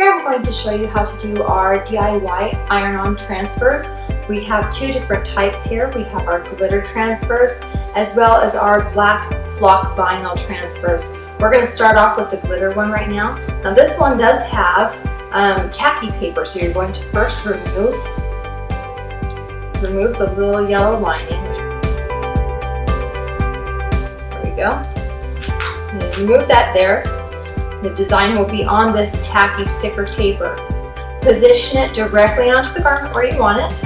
Here I'm going to show you how to do our DIY iron-on transfers. We have two different types here. We have our glitter transfers as well as our black flock vinyl transfers. We're going to start off with the glitter one right now. Now this one does have tacky paper, so you're going to first remove the little yellow lining. There we go. And then remove that there. The design will be on this tacky sticker paper. Position it directly onto the garment where you want it.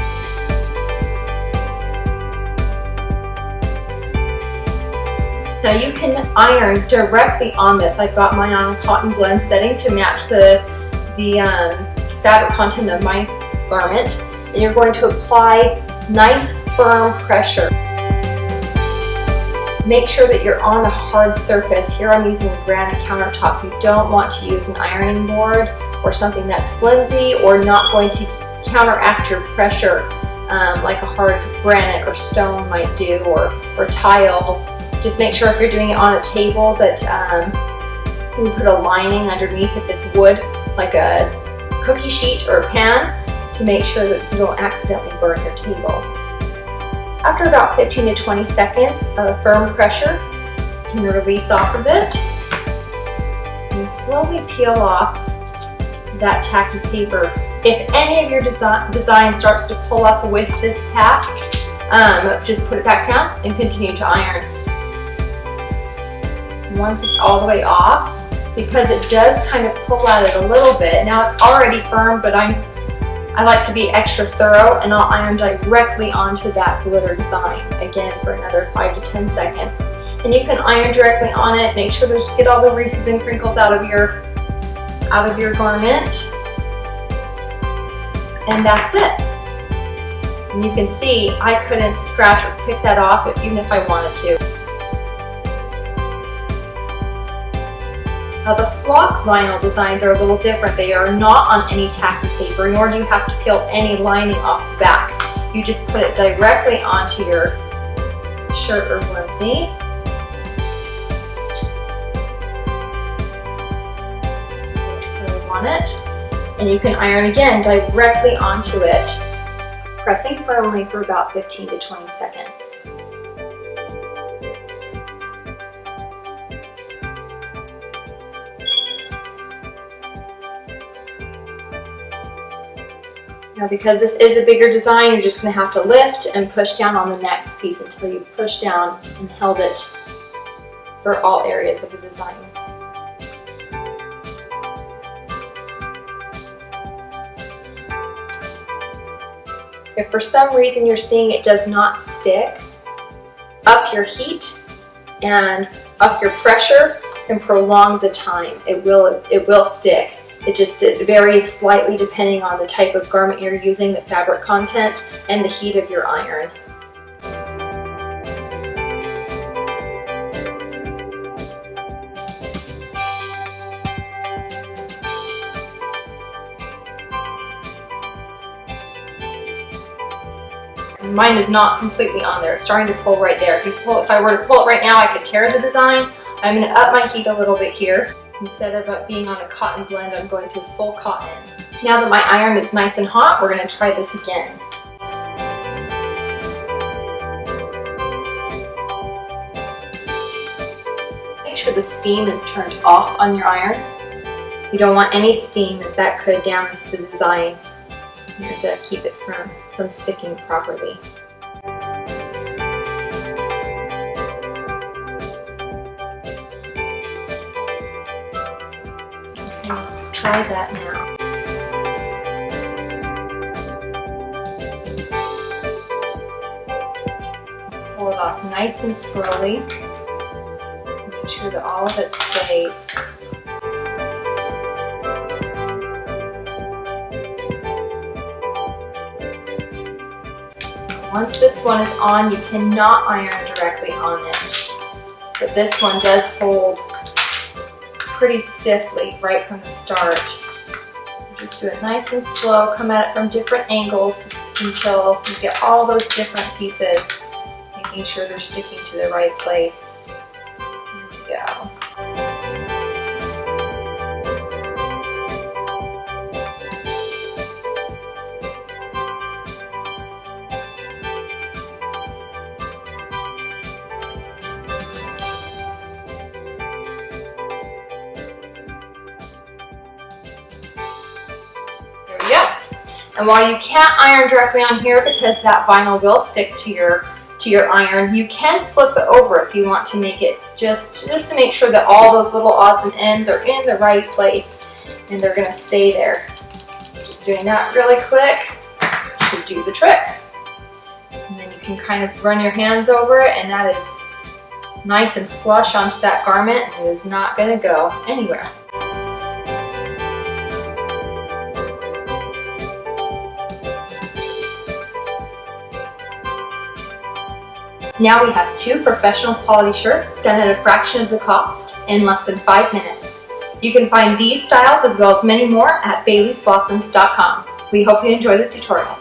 Now you can iron directly on this. I've got mine on a cotton blend setting to match the fabric content of my garment. And you're going to apply nice firm pressure. Make sure that you're on a hard surface. Here I'm using a granite countertop. You don't want to use an ironing board or something that's flimsy or not going to counteract your pressure like a hard granite or stone might do, or tile. Just make sure if you're doing it on a table that you put a lining underneath if it's wood, like a cookie sheet or a pan, to make sure that you don't accidentally burn your table. After about 15 to 20 seconds of firm pressure, you can release off of it and slowly peel off that tacky paper. If any of your design starts to pull up with this tack, just put it back down and continue to iron. Once it's all the way off, because it does kind of pull at it a little bit, now it's already firm, but I like to be extra thorough, and I'll iron directly onto that glitter design again for another 5 to 10 seconds. And you can iron directly on it. Make sure get all the creases and crinkles out of your garment, and that's it. And you can see I couldn't scratch or pick that off even if I wanted to. Now the flock vinyl designs are a little different. They are not on any tacky paper, nor do you have to peel any lining off the back. You just put it directly onto your shirt or onesie. That's where we want it. And you can iron again directly onto it, pressing firmly for about 15 to 20 seconds. Now because this is a bigger design, you're just going to have to lift and push down on the next piece until you've pushed down and held it for all areas of the design. If for some reason you're seeing it does not stick, up your heat and up your pressure and prolong the time. It will stick. It varies slightly depending on the type of garment you're using, the fabric content, and the heat of your iron. Mine is not completely on there. It's starting to pull right there. If I were to pull it right now, I could tear the design. I'm going to up my heat a little bit here. Instead of being on a cotton blend, I'm going to full cotton. Now that my iron is nice and hot, we're going to try this again. Make sure the steam is turned off on your iron. You don't want any steam, as that could damage the design. You have to keep it from sticking properly. Let's try that now. Pull it off nice and slowly. Make sure that all of it stays. Once this one is on, you cannot iron directly on it. But this one does hold pretty stiffly right from the start. Just do it nice and slow, come at it from different angles until you get all those different pieces, making sure they're sticking to the right place. There we go. And while you can't iron directly on here because that vinyl will stick to your iron, you can flip it over if you want to make it just to make sure that all those little odds and ends are in the right place and they're going to stay there. Just doing that really quick should do the trick. And then you can kind of run your hands over it, and that is nice and flush onto that garment, and it is not going to go anywhere. Now we have 2 professional quality shirts done at a fraction of the cost in less than 5 minutes. You can find these styles as well as many more at Bailey'sBlossoms.com. We hope you enjoy the tutorial.